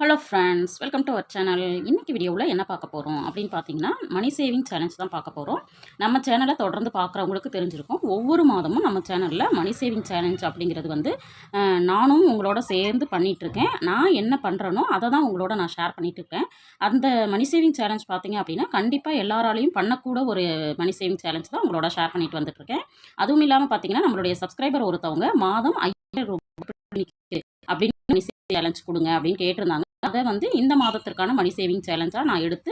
Hello friends, welcome to our channel. இன்றைக்கி வீடியோவில் என்ன பார்க்க போகிறோம் அப்படின்னு பார்த்தீங்கன்னா, மணி சேவிங் சேலஞ்ச் தான் பார்க்க போகிறோம். நம்ம சேனலை தொடர்ந்து பார்க்குறவங்களுக்கு தெரிஞ்சிருக்கும். ஒவ்வொரு மாதமும் நம்ம சேனலில் மணி சேவிங் சேலஞ்ச் அப்படிங்கிறது வந்து நானும் உங்களோட சேர்ந்து பண்ணிகிட்ருக்கேன். நான் என்ன பண்ணுறேனோ அதை தான் உங்களோட நான் ஷேர் பண்ணிகிட்ருக்கேன். அந்த மணி சேவிங் சேலஞ்ச் பார்த்தீங்க அப்படின்னா, கண்டிப்பாக எல்லாராலையும் பண்ணக்கூட ஒரு மணி சேவிங் சேலஞ்ச் தான் உங்களோட ஷேர் பண்ணிட்டு வந்துட்டுருக்கேன். அதுவும் இல்லாமல் பார்த்தீங்கன்னா, நம்மளுடைய சப்ஸ்கிரைபர் ஒருத்தவங்க மாதம் 5000 ரூபாய் அப்படின்னு மணி சேவிங் சேலஞ்ச் கொடுங்க அப்படின்னு கேட்டிருந்தாங்க. அதை வந்து இந்த மாதத்திற்கான மணி சேவிங் சேலஞ்சாக நான் எடுத்து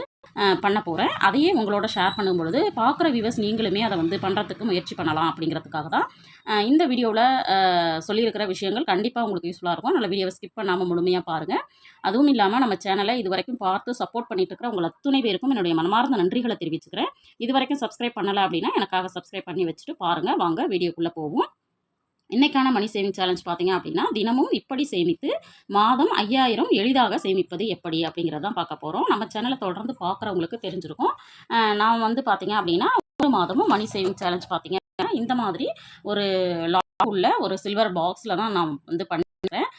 பண்ண போகிறேன். அதையே உங்களோட ஷேர் பண்ணும்பொழுது பார்க்குற வியூவர்ஸ் நீங்களுமே அதை வந்து பண்ணுறதுக்கு முயற்சி பண்ணலாம் அப்படிங்கிறதுக்காக தான் இந்த வீடியோவில் சொல்லியிருக்கிற விஷயங்கள் கண்டிப்பாக உங்களுக்கு யூஸ்ஃபுல்லாக இருக்கும். அதனால் வீடியோவை ஸ்கிப் பண்ணாமல் முழுமையாக பாருங்கள். அதுவும் இல்லாமல் நம்ம சேனலை இது வரைக்கும் பார்த்து சப்போர்ட் பண்ணிட்டு இருக்கிற உங்கள் அத்துணை பேருக்கும் என்னுடைய மனமார்ந்த நன்றிகளை தெரிவிச்சுக்கிறேன். இது வரைக்கும் சப்ஸ்கிரைப் பண்ணலை அப்படின்னா எனக்காக சப்ஸ்கிரைப் பண்ணி வச்சுட்டு பாருங்கள். வாங்க வீடியோக்குள்ளே போவோம். இன்றைக்கான மணி சேவிங் சேலஞ்ச் பார்த்தீங்க அப்படின்னா, தினமும் இப்படி சேமித்து மாதம் 5000 எளிதாக சேமிப்பது எப்படி அப்படிங்கிறது தான் பார்க்க போகிறோம். நம்ம சேனலை தொடர்ந்து பார்க்குறவங்களுக்கு தெரிஞ்சிருக்கும். நான் வந்து பார்த்தீங்க அப்படின்னா, ஒவ்வொரு மாதமும் மணி சேவிங் சேலஞ்ச் பார்த்தீங்க அப்படின்னா, இந்த மாதிரி ஒரு லாக் உள்ள ஒரு சில்வர் பாக்ஸில் தான் நான் வந்து பண்ணிக்கிறேன்.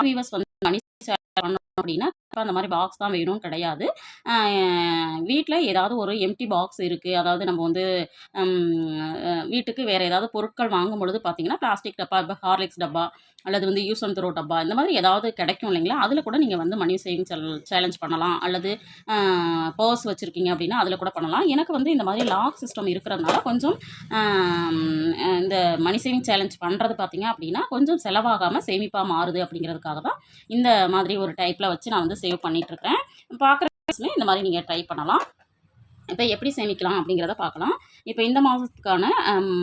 வியூவர்ஸ் வந்து மணி பண்ணணும் அப்படின்னா அந்த மாதிரி பாக்ஸ் தான் வேணும்னு கிடையாது. வீட்டில் ஏதாவது ஒரு எம்டி பாக்ஸ் இருக்குது, அதாவது நம்ம வந்து வீட்டுக்கு வேறு ஏதாவது பொருட்கள் வாங்கும் பொழுது பார்த்தீங்கன்னா, பிளாஸ்டிக் டப்பா, இப்போ ஹார்லிக்ஸ் டப்பா அல்லது வந்து யூஸ் அண்ட் த்ரோ டப்பா இந்த மாதிரி ஏதாவது கிடைக்கும் இல்லைங்களா, அதில் கூட நீங்கள் வந்து மணி சேவிங் சேலஞ்ச் பண்ணலாம். அல்லது பர்ஸ் வச்சுருக்கீங்க அப்படின்னா அதில் கூட பண்ணலாம். எனக்கு வந்து இந்த மாதிரி லாக் சிஸ்டம் இருக்கிறதுனால கொஞ்சம் இந்த மணி சேவிங் சேலஞ்ச் பண்ணுறது பார்த்தீங்க அப்படின்னா கொஞ்சம் செலவாகாமல் சேமிப்பாக மாறுது அப்படிங்கிறதுக்காக தான் இந்த மாதிரி ஒரு டைப்பில் வச்சு நான் வந்து சேவ் பண்ணிகிட்ருக்கிறேன். பார்க்குற இந்த மாதிரி நீங்கள் ட்ரை பண்ணலாம். இப்போ எப்படி சேமிக்கலாம் அப்படிங்கிறத பார்க்கலாம். இப்போ இந்த மாதத்துக்கான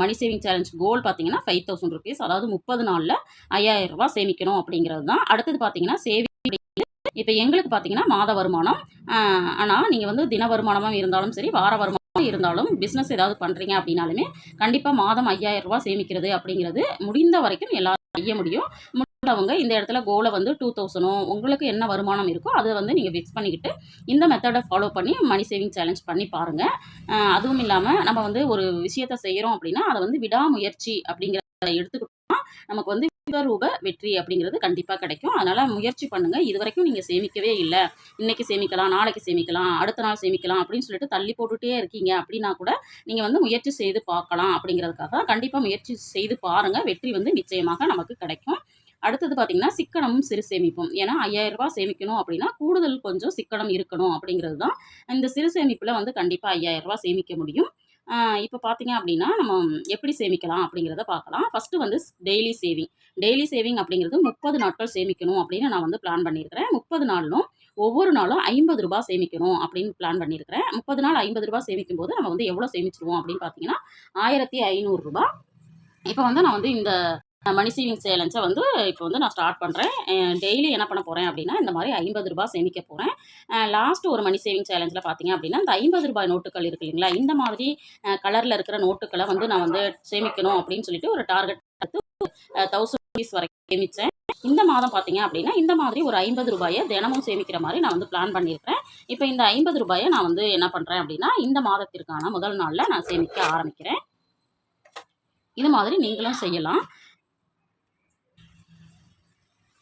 மணி சேவிங் சேலஞ்ச் கோல் பார்த்தீங்கன்னா 5000 ருபீஸ், அதாவது 30 நாளில் 5000 ரூபா சேமிக்கணும் அப்படிங்கிறது தான். அடுத்தது பார்த்தீங்கன்னா சேவிங். இப்போ எங்களுக்கு பார்த்தீங்கன்னா மாத வருமானம், ஆனால் நீங்கள் வந்து தின வருமானமாக இருந்தாலும் சரி, வார வருமானம் இருந்தாலும் பிஸ்னஸ் ஏதாவது பண்ணுறீங்க அப்படின்னாலுமே கண்டிப்பாக மாதம் 5000 ரூபா சேமிக்கிறது அப்படிங்கிறது முடிந்த வரைக்கும் எல்லாரும் செய்ய முடியும். முடியாதவங்க இந்த இடத்துல கோலை வந்து 2000 உங்களுக்கு என்ன வருமானம் இருக்கோ அதை வந்து நீங்கள் ஃபிக்ஸ் பண்ணிக்கிட்டு இந்த மெத்தடை ஃபாலோ பண்ணி மணி சேவிங் சேலஞ்ச் பண்ணி பாருங்கள். அதுவும் இல்லாமல் நம்ம வந்து ஒரு விஷயத்தை செய்கிறோம் அப்படின்னா அதை வந்து விடாமுயற்சி அப்படிங்கிறத எடுத்துக்கிட்டோம்னா நமக்கு வந்து ரூப வெற்றி அப்படிங்கிறது கண்டிப்பாக கிடைக்கும். அதனால் முயற்சி பண்ணுங்கள். இது வரைக்கும் நீங்கள் சேமிக்கவே இல்லை, இன்றைக்கி சேமிக்கலாம், நாளைக்கு சேமிக்கலாம், அடுத்த நாள் சேமிக்கலாம் அப்படின்னு சொல்லிட்டு தள்ளி போட்டுகிட்டே இருக்கீங்க அப்படின்னா கூட நீங்கள் வந்து முயற்சி செய்து பார்க்கலாம். அப்படிங்கிறதுக்காக கண்டிப்பாக முயற்சி செய்து பாருங்கள். வெற்றி வந்து நிச்சயமாக நமக்கு கிடைக்கும். அடுத்தது பார்த்தீங்கன்னா சிக்கனமும் சிறு சேமிப்பும். ஏன்னா 5000 ரூபா சேமிக்கணும் அப்படின்னா கூடுதல் கொஞ்சம் சிக்கனம் இருக்கணும் அப்படிங்கிறது தான். இந்த சிறு சேமிப்பில் வந்து கண்டிப்பாக 5000 ரூபா சேமிக்க முடியும். இப்போ பார்த்தீங்க அப்படின்னா நம்ம எப்படி சேமிக்கலாம் அப்படிங்கிறத பார்க்கலாம். ஃபஸ்ட்டு வந்து டெய்லி சேவிங். டெய்லி சேவிங் அப்படிங்கிறது 30 நாட்கள் சேமிக்கணும் அப்படின்னு நான் வந்து பிளான் பண்ணியிருக்கிறேன். 30 நாளும் ஒவ்வொரு நாளும் 50 ரூபா சேமிக்கணும் அப்படின்னு பிளான் பண்ணியிருக்கிறேன். 30 நாள் 50 ரூபா சேமிக்கும் போது நம்ம வந்து எவ்வளோ சேமிச்சிருவோம் அப்படின்னு பார்த்தீங்கன்னா 1500 ரூபா. இப்போ வந்து நான் வந்து இந்த மணி சேவிங் சேலஞ்சை வந்து இப்போ வந்து நான் ஸ்டார்ட் பண்ணுறேன். டெய்லி என்ன பண்ண போகிறேன் அப்படின்னா இந்த மாதிரி 50 ரூபா சேமிக்க போகிறேன். லாஸ்ட் ஒரு மணி சேவிங் சேலஞ்சில் பார்த்தீங்க அப்படின்னா இந்த 50 ரூபாய் நோட்டுகள் இருக்குது இல்லைங்களா, இந்த மாதிரி கலரில் இருக்கிற நோட்டுகளை வந்து நான் வந்து சேமிக்கணும் அப்படின்னு சொல்லிட்டு ஒரு டார்கெட் எடுத்து 1000 ருபீஸ் வரைக்கும் சேமித்தேன். இந்த மாதம் பார்த்தீங்க அப்படின்னா இந்த மாதிரி ஒரு 50 ரூபாயை தினமும் சேமிக்கிற மாதிரி நான் வந்து பிளான் பண்ணியிருக்கிறேன். இப்போ இந்த 50 ரூபாயை நான் வந்து என்ன பண்ணுறேன் அப்படின்னா இந்த மாதத்திற்கான முதல் நாளில் நான் சேமிக்க ஆரம்பிக்கிறேன். இது மாதிரி நீங்களும் செய்யலாம்.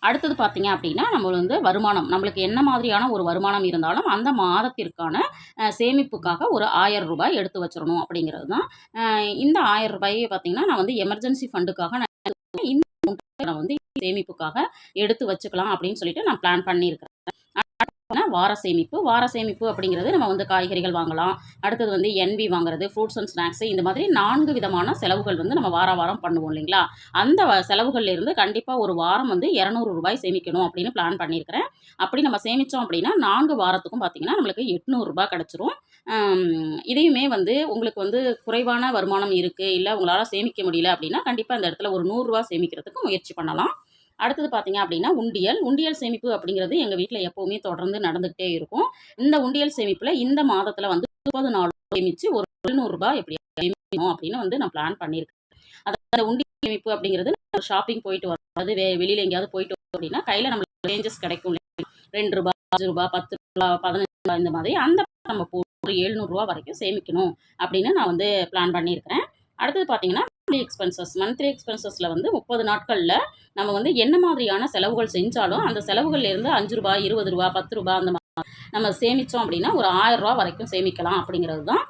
அடுத்தது பார்த்தீங்க அப்படின்னா நம்ம வந்து வருமானம், நம்மளுக்கு என்ன மாதிரியான ஒரு வருமானம் இருந்தாலும் அந்த மாதத்திற்கான சேமிப்புக்காக ஒரு 1000 ரூபாய் எடுத்து வச்சிடணும் அப்படிங்கிறது தான். இந்த 1000 ரூபாயை பார்த்தீங்கன்னா நான் வந்து எமர்ஜென்சி ஃபண்டுக்காக நான் வந்து சேமிப்புக்காக எடுத்து வச்சுக்கலாம் அப்படின்னு சொல்லிட்டு நான் பிளான் பண்ணியிருக்கிறேன். வார சேமிப்பு. வார சேமிப்பு அப்படிங்கிறது நம்ம வந்து காய்கறிகள் வாங்கலாம், அடுத்தது வந்து என்வி வாங்குறது, ஃப்ரூட்ஸ் அண்ட் ஸ்நாக்ஸு, இந்த மாதிரி 4 விதமான செலவுகள் வந்து நம்ம வாரம் பண்ணுவோம் இல்லைங்களா, அந்த செலவுகள்லேருந்து கண்டிப்பாக ஒரு வாரம் வந்து 200 ரூபாய் சேமிக்கணும் அப்படின்னு பிளான் பண்ணியிருக்கிறேன். அப்படி நம்ம சேமித்தோம் அப்படின்னா 4 வாரத்துக்கும் பார்த்தீங்கன்னா நம்மளுக்கு 800 ரூபாய் கிடச்சிரும். இதையுமே வந்து உங்களுக்கு வந்து குறைவான வருமானம் இருக்குது, இல்லை உங்களால் சேமிக்க முடியல அப்படின்னா கண்டிப்பாக இந்த இடத்துல ஒரு 100 ரூபா சேமிக்கிறதுக்கு முயற்சி பண்ணலாம். அடுத்தது பார்த்தீங்க அப்படின்னா உண்டியல் சேமிப்பு அப்படிங்கிறது எங்கள் வீட்டில் எப்போவுமே தொடர்ந்து நடந்துகிட்டே இருக்கும். இந்த உண்டியல் சேமிப்பில் இந்த மாதத்தில் வந்து 30 நாள் சேமித்து ஒரு 700 ரூபாய் எப்படி சேமிக்கணும் அப்படின்னு வந்து நான் பிளான் பண்ணியிருக்கேன். அதாவது உண்டியல் சேமிப்பு அப்படிங்கிறது ஷாப்பிங் போயிட்டு வரோம், அதாவது வெளியில் எங்கேயாவது போயிட்டு வரோம் அப்படின்னா கையில் நம்மளுக்கு சேஞ்சஸ் கிடைக்கும், 2 ரூபா, 5 ரூபா, 10 ரூபா, 15 ரூபா, இந்த மாதிரி அந்த நம்ம போட்டு ஒரு 700 ரூபா வரைக்கும் சேமிக்கணும் அப்படின்னு நான் வந்து பிளான் பண்ணியிருக்கிறேன். அடுத்தது பார்த்தீங்கன்னா மந்த்லி எக்ஸ்பென்சஸில் வந்து 30 நாட்களில் நம்ம வந்து என்ன மாதிரியான செலவுகள் செஞ்சாலும் அந்த செலவுகள்லேருந்து ரூ. 5 ரூ. 20 ரூ. 10 அந்த மாதிரி நம்ம சேமித்தோம் அப்படின்னா ஒரு ரூ. 1000 வரைக்கும் சேமிக்கலாம் அப்படிங்கிறது தான்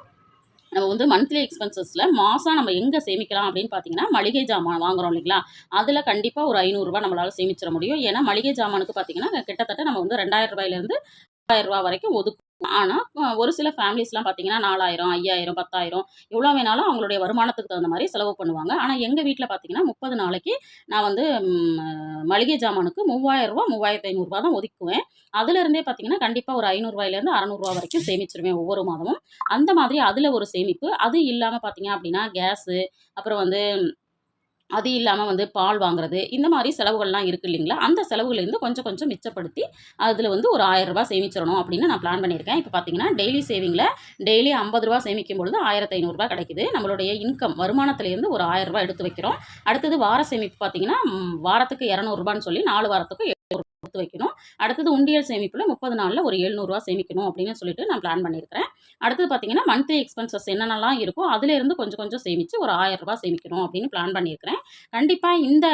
நம்ம வந்து மந்த்லி எக்ஸ்பென்சஸில் மாதம் நம்ம எங்கே சேமிக்கலாம் அப்படின்னு பார்த்தீங்கன்னா மளிகை ஜாமான் வாங்குறோம் இல்லைங்களா, அதில் கண்டிப்பாக ஒரு ரூ. 500 நம்மளால் சேமிச்சிட முடியும். ஏன்னா மளிகை ஜாமானுக்கு பார்த்தீங்கன்னா கிட்டத்தட்ட நம்ம வந்து ரூ. 2000 ரூ. 1000 வரைக்கும் ஒதுக்கும். ஆனால் ஒரு சில ஃபேமிலிஸ்லாம் பார்த்தீங்கன்னா 4000 5000 10,000 எவ்வளோ வேணாலும் அவங்களுடைய வருமானத்துக்கு தகுந்த மாதிரி செலவு பண்ணுவாங்க. ஆனால் எங்கள் வீட்டில் பார்த்தீங்கன்னா 30 நாளைக்கு நான் வந்து மளிகை ஜாமானுக்கு ரூ. 3000 3500 தான் ஒதுக்குவேன். அதுலேருந்தே பார்த்தீங்கன்னா கண்டிப்பாக ஒரு ரூ. 500லேருந்து ரூ. 600 வரைக்கும் சேமிச்சிருவேன் ஒவ்வொரு மாதமும். அந்த மாதிரி அதில் ஒரு சேமிப்பு. அது இல்லாமல் பார்த்தீங்க அப்படின்னா கேஸு, அப்புறம் வந்து அது இல்லாமல் வந்து பால் வாங்குறது, இந்த மாதிரி செலவுகள்லாம் இருக்குது இல்லைங்களா, அந்த செலவுகள்லேருந்து கொஞ்சம் கொஞ்சம் மிச்சப்படுத்தி அதில் வந்து ஒரு ரூ. 1000 சேமிச்சிடணும் அப்படின்னு நான் பிளான் பண்ணியிருக்கேன். இப்போ பார்த்தீங்கன்னா டெய்லி சேவிங்கில் டெய்லி ரூ. 50 சேமிக்கும் பொழுது ரூ. 1500 கிடைக்குது. நம்மளுடைய இன்கம் வருமானத்துலேருந்து ஒரு ரூ. 1000 எடுத்து வைக்கிறோம். அடுத்தது வார சேமிப்பு பார்த்தீங்கன்னா வாரத்துக்கு ரூ. 200 சொல்லி 4 வாரத்துக்கு எடுத்து வைக்கணும். அடுத்தது உண்டியல் சேமிப்பில் 30 நாளில் ஒரு ரூ. 700 சேமிக்கணும் அப்படின்னு சொல்லிட்டு நான் பிளான் பண்ணியிருக்கிறேன். அடுத்தது பார்த்தீங்கன்னா மந்த்லி எக்ஸ்பென்சஸ் என்னென்னலாம் இருக்கோ அதிலேருந்து கொஞ்சம் கொஞ்சம் சேமித்து ஒரு ரூ. 1000 சேமிக்கணும் அப்படின்னு பிளான் பண்ணியிருக்கிறேன். கண்டிப்பாக இந்த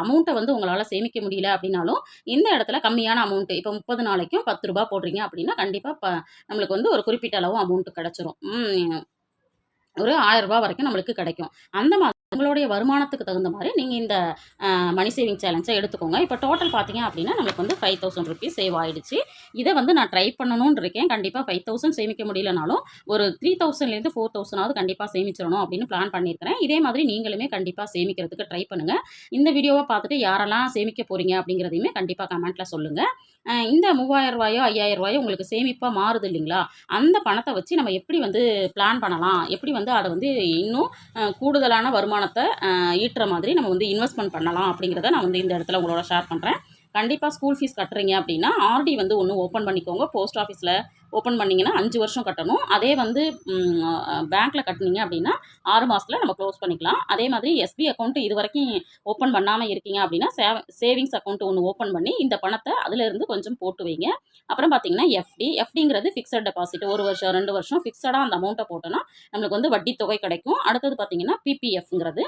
அமௌண்ட்டை வந்து உங்களால் சேமிக்க முடியல அப்படின்னாலும் இந்த இடத்துல கம்மியான அமௌண்ட்டு இப்போ 30 நாளைக்கும் ரூ. 10 போடுறீங்க அப்படின்னா கண்டிப்பாக நம்மளுக்கு வந்து ஒரு குறிப்பிட்ட அளவு அமௌண்ட்டு கிடச்சிரும். ஒரு ரூ. 1000 வரைக்கும் நம்மளுக்கு கிடைக்கும். அந்த மாதிரி உங்களுடைய வருமானத்துக்கு தகுந்த மாதிரி நீங்கள் இந்த மணி சேவிங் சேலஞ்சை எடுத்துக்கோங்க. இப்போ டோட்டல் பார்த்தீங்க அப்படின்னா நம்மளுக்கு வந்து ₹5000 சேவ் ஆகிடுச்சு. இதை வந்து நான் ட்ரை பண்ணணும்னு இருக்கேன். கண்டிப்பாக 5000 சேமிக்க முடியலனாலும் ஒரு 3000லேருந்து 4000 கண்டிப்பாக சேமிச்சிடணும் அப்படின்னு பிளான் பண்ணியிருக்கிறேன். இதே மாதிரி நீங்களுமே கண்டிப்பாக சேமிக்கிறதுக்கு ட்ரை பண்ணுங்கள். இந்த வீடியோவை பார்த்துட்டு யாரெல்லாம் சேமிக்க போகிறீங்க அப்படிங்கிறதையுமே கண்டிப்பாக கமெண்ட்டில் சொல்லுங்கள். இந்த ரூ. 3000 5000 உங்களுக்கு சேமிப்பாக மாறுது இல்லைங்களா, அந்த பணத்தை வச்சு நம்ம எப்படி வந்து பிளான் பண்ணலாம், எப்படி வந்து அதை வந்து இன்னும் கூடுதலான வருமானத்தை ஈட்டுற மாதிரி நம்ம வந்து இன்வெஸ்ட்மெண்ட் பண்ணலாம் அப்படிங்கிறத நான் வந்து இந்த இடத்துல உங்களோட ஷேர் பண்ணுறேன். கண்டிப்பாக ஸ்கூல் ஃபீஸ் கட்டுறீங்க அப்படின்னா ஆர்டி வந்து ஒன்று ஓப்பன் பண்ணிக்கோங்க. போஸ்ட் ஆஃபீஸில் ஓப்பன் பண்ணிங்கன்னா 5 வருஷம் கட்டணும். அதே வந்து பேங்க்கில் கட்டினீங்க அப்படின்னா 6 மாதத்தில் நம்ம க்ளோஸ் பண்ணிக்கலாம். அதே மாதிரி எஸ்பி அக்கௌண்ட்டு இது வரைக்கும் ஓப்பன் பண்ணாமல் இருக்கீங்க அப்படின்னா சேவிங்ஸ் அக்கௌண்ட் ஒன்று ஓப்பன் பண்ணி இந்த பணத்தை அதிலிருந்து கொஞ்சம் போட்டு வைங்க. அப்புறம் பார்த்தீங்கன்னா எஃப்டிங்கிறது ஃபிக்ஸட் டெபாசிட் 1 வருஷம் 2 வருஷம் ஃபிக்ஸடாக அந்த அமௌண்ட்டை போட்டோன்னா நம்மளுக்கு வந்து வட்டி தொகை கிடைக்கும். அடுத்தது பார்த்தீங்கன்னா பிபிஎஃப்ங்கிறது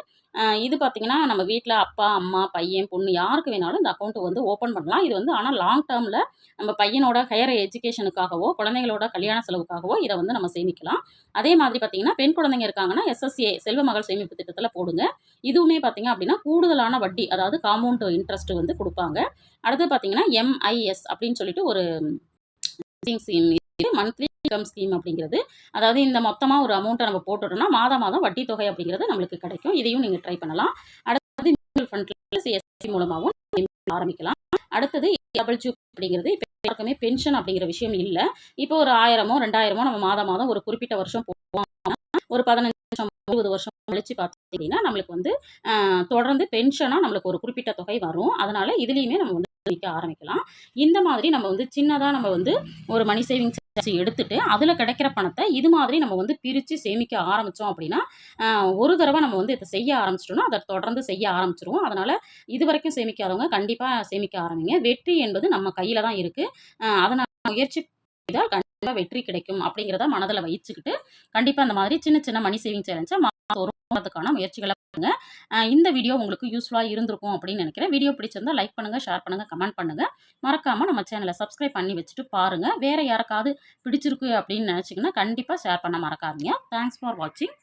இது பார்த்தீங்கன்னா நம்ம வீட்டில் அப்பா அம்மா பையன் பொண்ணு யாருக்கு வேணாலும் இந்த அக்கௌண்ட்டை வந்து ஓப்பன் பண்ணலாம். இது வந்து ஆனால் லாங் டேர்மில் நம்ம பையனோட ஹையர் எஜுகேஷனுக்காகவோ குழந்தைகளோட கல்யாண செலவுக்காகவோ இதை வந்து நம்ம சேமிக்கலாம். அதே மாதிரி பார்த்தீங்கன்னா பெண் குழந்தைங்க இருக்காங்கன்னா எஸ்எஸ்ஏ செல்வ மகள் சேமிப்பு திட்டத்தில் போடுங்க. இதுவுமே பார்த்தீங்க அப்படின்னா கூடுதலான வட்டி, அதாவது காம்பவுண்ட் இன்ட்ரெஸ்ட் வந்து கொடுப்பாங்க. அடுத்து பார்த்தீங்கன்னா எம்ஐஎஸ் அப்படின்னு சொல்லிட்டு ஒரு ஸ்கீம், மந்த்லி இன்கம் ஸ்கீம் அப்படிங்கிறது, அதாவது இந்த மொத்தமாக ஒரு அமௌண்ட்டை நம்ம போட்டுட்டோம்னா மாதம் மாதம் வட்டி தொகை அப்படிங்கிறது நம்மளுக்கு கிடைக்கும். இதையும் நீங்கள் ட்ரை பண்ணலாம். அடுத்தது மியூச்சுவல் ஃபண்டில் சிஎஸ்சி மூலமாகவும் ஆரம்பிக்கலாம். அடுத்தது டபிள்யூ அப்படிங்கிறது இப்போ எல்லாருக்குமே பென்ஷன் அப்படிங்கிற விஷயம் இல்லை. இப்போ ஒரு 1000 2000 நம்ம மாதம் மாதம் ஒரு குறிப்பிட்ட வருஷம் போவோம். ஒரு 15 வருஷம் 20 வருஷம் கழிச்சு பார்த்தீங்கன்னா நம்மளுக்கு வந்து தொடர்ந்து பென்ஷனாக நம்மளுக்கு ஒரு குறிப்பிட்ட தொகை வரும். அதனால இதுலேயுமே நம்ம வந்து ஆரம்பிக்கலாம். இந்த மாதிரி நம்ம வந்து சின்னதாக நம்ம வந்து ஒரு மணி சேவிங் எடுத்துட்டு அதில் கிடைக்கிற பணத்தை இது மாதிரி நம்ம வந்து பிரித்து சேமிக்க ஆரம்பித்தோம் அப்படின்னா ஒரு தடவை நம்ம வந்து இதை செய்ய ஆரம்பிச்சிட்டோம்னா அதை தொடர்ந்து செய்ய ஆரம்பிச்சிருவோம். அதனால் இது வரைக்கும் சேமிக்காதவங்க கண்டிப்பாக சேமிக்க ஆரம்பிங்க. வெற்றி என்பது நம்ம கையில் தான் இருக்குது. அதனால் முயற்சி செய்தால் கண்டிப்பாக வெற்றி கிடைக்கும் அப்படிங்கிறத மனதில் வச்சுக்கிட்டு கண்டிப்பாக அந்த மாதிரி சின்ன சின்ன மணி சேவிங் சேலஞ்சை மாதத்துக்கான முயற்சிகளை பண்ணுங்க. இந்த வீடியோ உங்களுக்கு யூஸ்ஃபுல்லாக இருந்திருக்கும் அப்படின்னு நினைக்கிறேன். வீடியோ பிடிச்சிருந்தா லைக் பண்ணுங்கள், ஷேர் பண்ணுங்கள், கமெண்ட் பண்ணுங்கள். மறக்காமல் நம்ம சேனலை சப்ஸ்கிரைப் பண்ணி வச்சுட்டு பாருங்கள். வேறு யாருக்காவது பிடிச்சிருக்கு அப்படின்னு நினச்சிங்கன்னா கண்டிப்பாக ஷேர் பண்ண மறக்காதீங்க. தேங்க்ஸ் ஃபார் வாட்சிங்.